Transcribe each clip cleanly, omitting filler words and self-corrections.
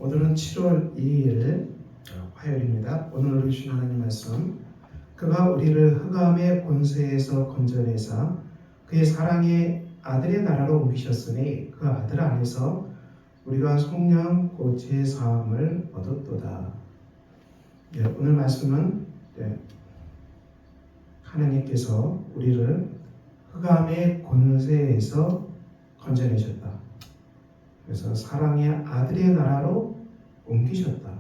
오늘은 7월 2일 화요일입니다. 오늘 우리 주신 하나님 말씀, 그가 우리를 흑암의 권세에서 건져내사 그의 사랑의 아들의 나라로 옮기셨으니 그 아들 안에서 우리가 성령 곧 제사함을 얻었도다. 오늘 말씀은 하나님께서 우리를 흑암의 권세에서 건져내셨다. 그래서 사랑의 아들의 나라로 옮기셨다.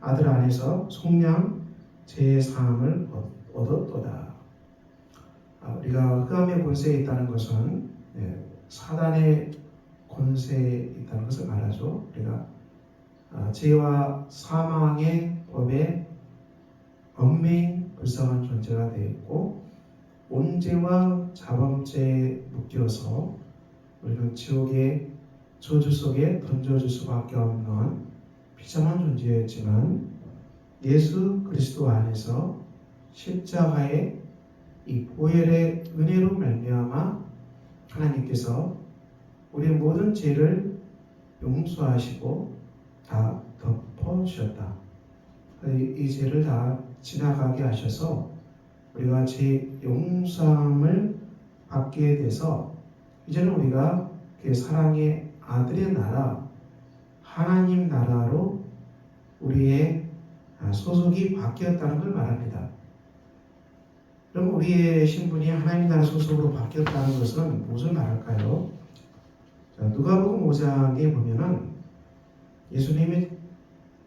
아들 안에서 속량 제사함을 얻었도다. 우리가 흑암의 권세에 있다는 것은 사단의 권세에 있다는 것을 말하죠. 우리가 죄와 사망의 법에 얽매인 불쌍한 존재가 되어 있고, 온죄와 자범죄에 묶여서 우리는 지옥의 저주 속에 던져질 수밖에 없는 비참한 존재였지만, 예수 그리스도 안에서 십자가의 이 보혈의 은혜로 말미암아 하나님께서 우리의 모든 죄를 용서하시고 다 덮어주셨다. 이 죄를 다 지나가게 하셔서 우리가 죄 용서함을 받게 돼서 이제는 우리가 그 사랑의 아들의 나라, 하나님 나라로 우리의 소속이 바뀌었다는 걸 말합니다. 그럼 우리의 신분이 하나님 나라 소속으로 바뀌었다는 것은 무엇을 말할까요? 누가복음 5장에 보면은 예수님이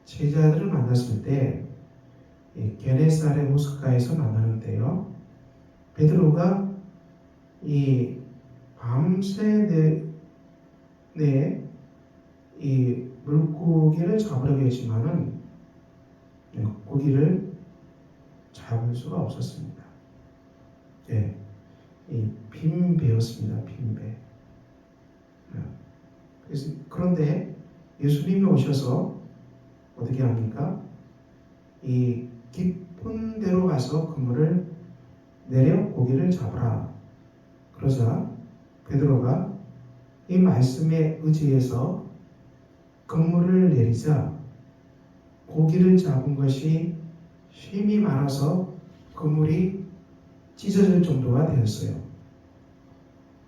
제자들을 만났을 때 게네사렛 호숫가에서 만나는데요, 베드로가 이 밤새 이 물고기를 잡으려고 했지만은 고기를 잡을 수가 없었습니다. 이 빈배였습니다. 빈배. 그런데 예수님이 오셔서 어떻게 합니까? 이 깊은 데로 가서 그물을 내려 고기를 잡으라. 그러자 베드로가 이 말씀에 의지해서 그물을 내리자 고기를 잡은 것이 힘이 많아서 그물이 찢어질 정도가 되었어요.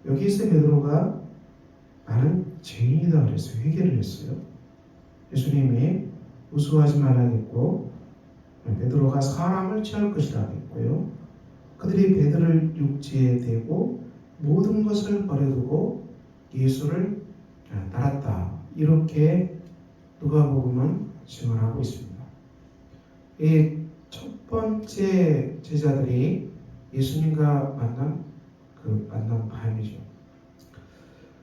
여기서 베드로가 나는 죄인이다 그랬어요. 회개를 했어요. 예수님이 우스워하지 말라겠고, 베드로가 사람을 취할 것이라 했고요. 그들이 베드로를 육지에 대고 모든 것을 버려두고 예수를 따랐다. 이렇게 누가복음은 증언하고 있습니다. 이 첫 번째 제자들이 예수님과 만난 밤이죠.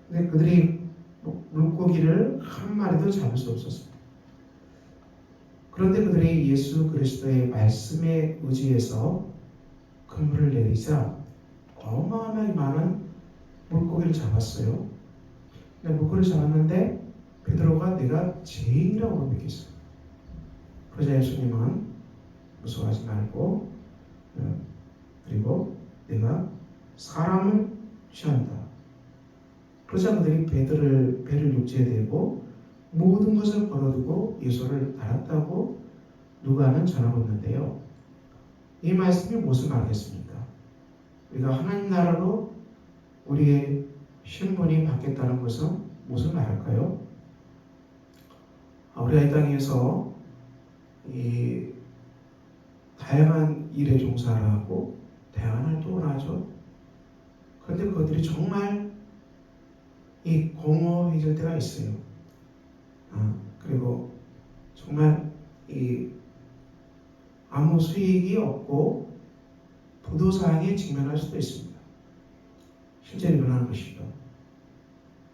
근데 그들이 물고기를 한 마리도 잡을 수 없었습니다. 그런데 그들이 예수 그리스도의 말씀에 의지해서 그물을 내리자 어마어마하게 많은 물고기를 잡았어요. 근데 물고기를 잡았는데 베드로가 내가 죄인이라고 고백했어요. 그러자 예수님은 무서워하지 말고, 그리고 내가 사람을 취한다. 그러자 그들이 배를 육지에 대고 모든 것을 버려두고 예수를 따랐다고 누가는 전하고 있는데요. 이 말씀이 무엇을 말하겠습니까? 우리가 하나님 나라로 우리의 신분이 바뀌었다는 것은 무엇을 말할까요? 우리가 이 땅에서 이 다양한 일에 종사를 하고 다양한 활동을 하죠. 그런데 그들이 정말 이 공허해질 때가 있어요. 그리고 정말 이 아무 수익이 없고 부도상에 직면할 수도 있습니다. 실제로 일어나는 것이죠.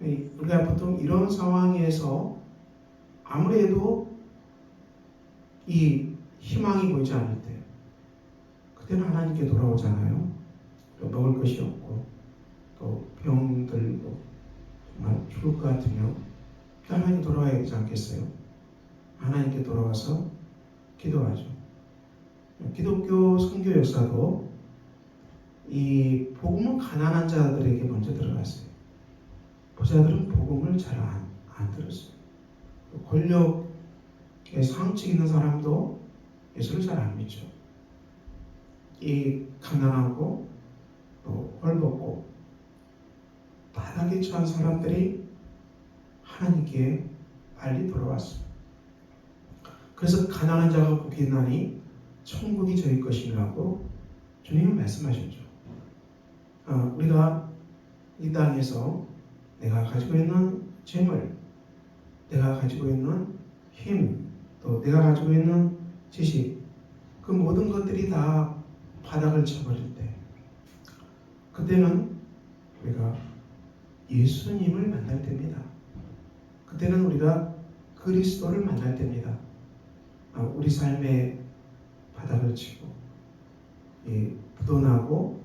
우리가 보통 이런 상황에서 아무래도 이 희망이 보이지 않을 때, 그때는 하나님께 돌아오잖아요. 또 먹을 것이 없고 또 병들고 정말 죽을 것 같으면 하나님께 돌아와야 되지 않겠어요? 하나님께 돌아와서 기도하죠. 기독교 선교 역사도 이 복음은 가난한 자들에게 먼저 들어갔어요. 부자들은 복음을 잘 안 들었어요. 권력 권력의 상층 있는 사람도 예수를 잘 안 믿죠. 이 가난하고 또 헐벗고 바닥에 처한 사람들이 하나님께 빨리 돌아왔습니다. 그래서 가난한 자가 복이 있나니 천국이 저희 것이라고 주님은 말씀하셨죠. 우리가 이 땅에서 내가 가지고 있는 재물, 내가 가지고 있는 힘, 또 내가 가지고 있는 지식, 그 모든 것들이 다 바닥을 쳐버릴 때, 그때는 우리가 예수님을 만날 때입니다. 그때는 우리가 그리스도를 만날 때입니다. 우리 삶의 바닥을 치고 부도나고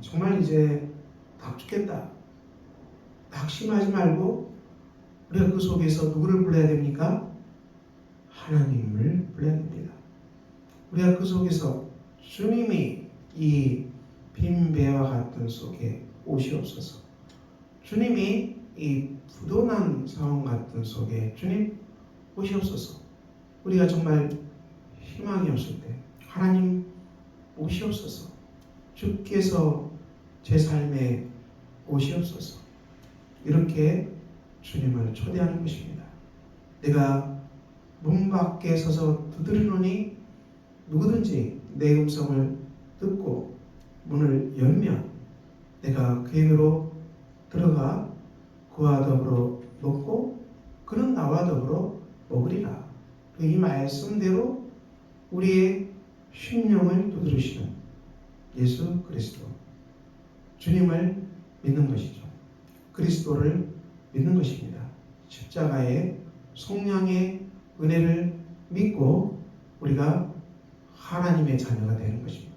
정말 이제 다 죽겠다, 낙심하지 말고 우리가 그 속에서 누구를 불러야 됩니까? 하나님을 불러야 됩니다. 우리가 그 속에서 주님이 이 빈 배와 같은 속에 오시옵소서. 주님이 이 부도난 상황 같은 속에 주님 오시옵소서. 우리가 정말 희망이 없을 때 하나님 오시옵소서. 주께서 제 삶에 오시옵소서. 이렇게 주님을 초대하는 것입니다. 내가 문 밖에 서서 두드리노니 누구든지 내 음성을 듣고 문을 열면 내가 그에게로 들어가 그와 더불어 먹고 그는 나와 더불어 먹으리라. 이 말씀대로 우리의 심령을 두드리시는 예수 그리스도, 주님을 믿는 것이죠. 그리스도를 믿는 것입니다. 십자가의 속량의 은혜를 믿고 우리가 하나님의 자녀가 되는 것입니다.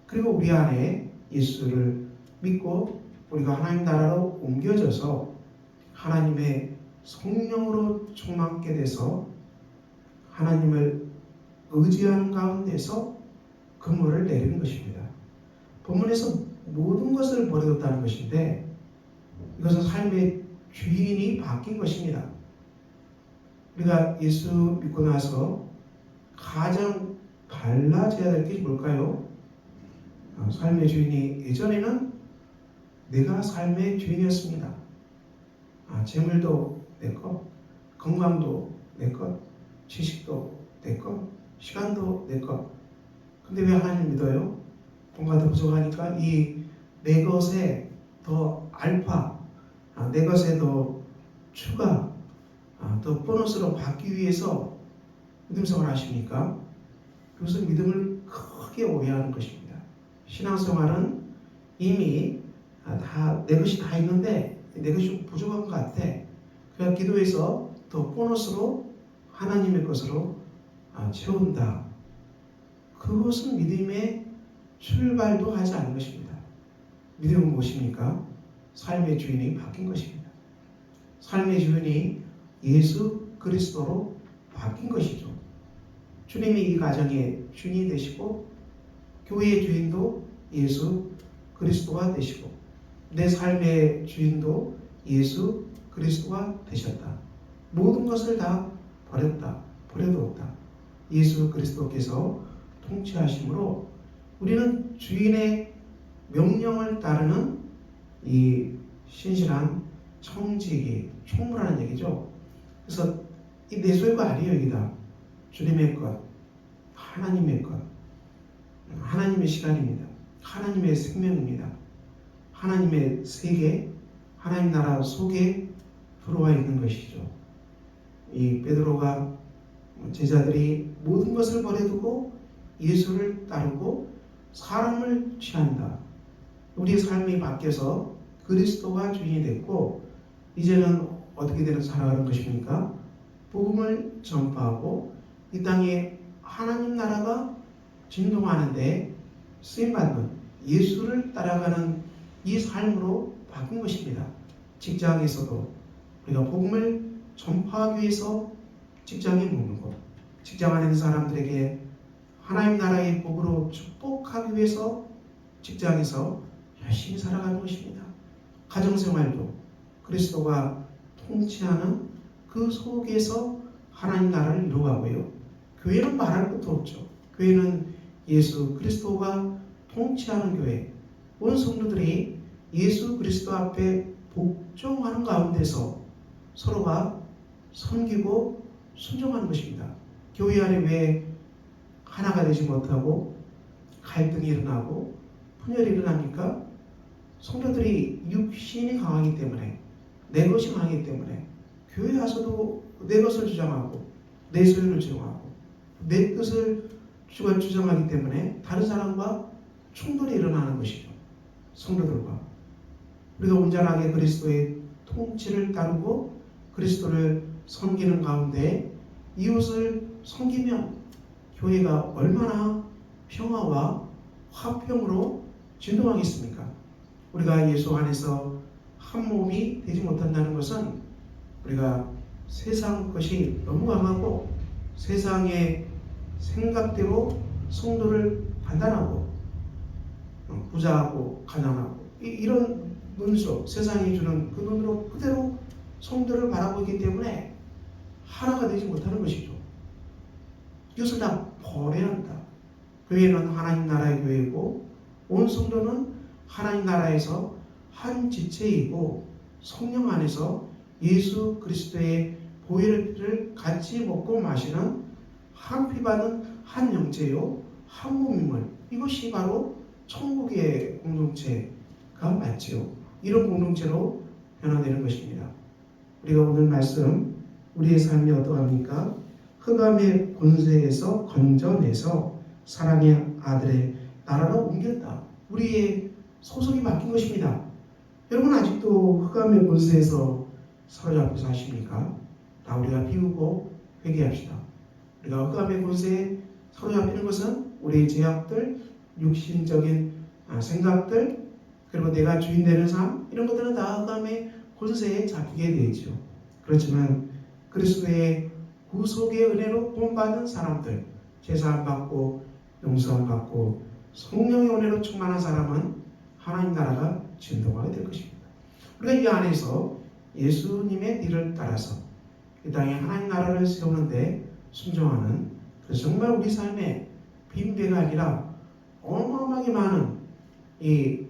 그리고 우리 안에 예수를 믿고 우리가 하나님 나라로 옮겨져서 하나님의 성령으로 충만케 돼서 하나님을 의지하는 가운데서 근무를 내리는 것입니다. 본문에서 모든 것을 버려뒀다는 것인데 이것은 삶의 주인이 바뀐 것입니다. 우리가 예수 믿고 나서 가장 달라져야 될 게 뭘까요? 삶의 주인이 예전에는 내가 삶의 주인이었습니다. 재물도 내 것, 건강도 내 것, 지식도 내 것, 시간도 내 것. 근데 왜 하나님 믿어요? 뭔가 더 부족하니까 이 내 것에 더 알파, 내 것에 더 추가, 더 보너스로 받기 위해서 믿음 생활을 하십니까? 그것은 믿음을 크게 오해하는 것입니다. 신앙생활은 이미 다 내 것이 다 있는데 내 것이 부족한 것 같아. 그래서 기도해서 더 보너스로 하나님의 것으로 채운다. 그것은 믿음의 출발도 하지 않은 것입니다. 믿음은 무엇입니까? 삶의 주인이 바뀐 것입니다. 삶의 주인이 예수 그리스도로 바뀐 것이죠. 주님이 이 가정의 주인이 되시고 교회의 주인도 예수 그리스도가 되시고 내 삶의 주인도 예수 그리스도가 되셨다. 모든 것을 다 버렸다. 버려두었다. 예수 그리스도께서 통치하심으로 우리는 주인의 명령을 따르는 이 신실한 청지기, 총무라는 얘기죠. 그래서 이 내 소유가 아니에요. 여기다 주님의 것, 하나님의 것, 하나님의 시간입니다. 하나님의 생명입니다. 하나님의 세계, 하나님 나라 속에 들어와 있는 것이죠. 이 베드로가 제자들이 모든 것을 버려두고 예수를 따르고 사람을 취한다. 우리의 삶이 바뀌어서 그리스도가 주인이 됐고 이제는 어떻게 되는 살아가는 것입니까? 복음을 전파하고 이 땅에 하나님 나라가 진동하는데 쓰임받는 예수를 따라가는 이 삶으로 바뀐 것입니다. 직장에서도 우리가 복음을 전파하기 위해서 직장에 묵는 것, 직장 안에 있는 사람들에게 하나님 나라의 복으로 축복하기 위해서 직장에서 열심히 살아가는 것입니다. 가정생활도 그리스도가 통치하는 그 속에서 하나님 나라를 이루어가고요. 교회는 말할 것도 없죠. 교회는 예수 그리스도가 통치하는 교회, 온 성도들이 예수 그리스도 앞에 복종하는 가운데서 서로가 섬기고 순종하는 것입니다. 교회 안에 왜 하나가 되지 못하고 갈등이 일어나고 분열이 일어납니까? 성도들이 육신이 강하기 때문에, 내 것이 강하기 때문에 교회 와서도 내 것을 주장하고 내 소유를 주장하고 내 뜻을 주장하기 때문에 다른 사람과 충돌이 일어나는 것이죠. 성도들과. 우리가 온전하게 그리스도의 통치를 따르고 그리스도를 섬기는 가운데 이웃을 섬기면 교회가 얼마나 평화와 화평으로 진동하겠습니까? 우리가 예수 안에서 한 몸이 되지 못한다는 것은 우리가 세상 것이 너무 강하고 세상의 생각대로 성도를 판단하고 부자하고 가난하고 이런 눈으로 세상이 주는 그 눈으로 그대로 성도를 바라보기 때문에 하나가 되지 못하는 것이죠. 이것을 다 버려야 한다. 교회는 하나님 나라의 교회이고 온 성도는 하나님 나라에서 한 지체이고 성령 안에서 예수 그리스도의 보혈의 피를 같이 먹고 마시는 한 피 받은 한 영체요 한 몸임을, 이것이 바로 천국의 공동체가 맞지요. 이런 공동체로 변화되는 것입니다. 우리가 오늘 말씀, 우리의 삶이 어떠합니까? 흑암의 권세에서 건져내서 사랑의 아들의 나라로 옮겼다. 우리의 소속이 바뀐 것입니다. 여러분 아직도 흑암의 권세에서 사로잡혀 사십니까? 다 우리가 비우고 회개합시다. 우리가 흑암의 권세에 사로잡히는 것은 우리의 제약들, 육신적인 생각들, 그리고 내가 주인 되는 삶, 이런 것들은 다 흑암의 권세에 잡히게 되죠. 그렇지만 그리스도의 구속의 은혜로 구원받은 사람들, 제사함 받고 용서함 받고 성령의 은혜로 충만한 사람은 하나님 나라가 진동하게 될 것입니다. 우리가 이 안에서 예수님의 길을 따라서 이 땅에 하나님 나라를 세우는데 순종하는, 정말 우리 삶에 빈배가 아니라 어마어마하게 많은 이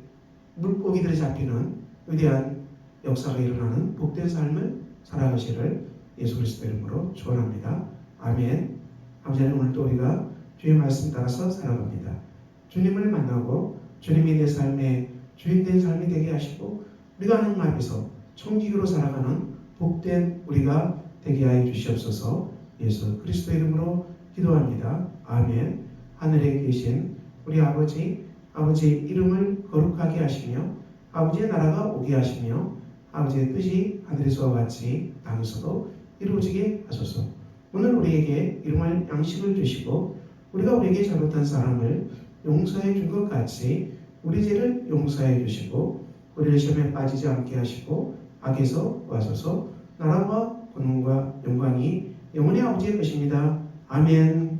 물고기들이 잡히는 위대한 역사가 일어나는 복된 삶을 살아가시를 예수 그리스도 이름으로 축원합니다. 아멘. 아버지 하나님, 오늘도 우리가 주의 말씀 따라서 살아갑니다. 주님을 만나고 주님이 내 삶의 주인된 삶이 되게 하시고 우리가 하나님 앞에서 청지기로 살아가는 복된 우리가 되게 하여 주시옵소서. 예수 그리스도 이름으로 기도합니다. 아멘. 하늘에 계신 우리 아버지 이름을 거룩하게 하시며 아버지의 나라가 오게 하시며 아버지의 뜻이 하늘에서와 같이 땅에서도 이루어지게 하소서. 오늘 우리에게 일용할 양식을 주시고 우리가 우리에게 잘못한 사람을 용서해 준 것 같이 우리 죄를 용서해 주시고 우리를 시험에 빠지지 않게 하시고 악에서 구하소서. 나라와 권능과 영광이 영원히 아버지의 것입니다. 아멘.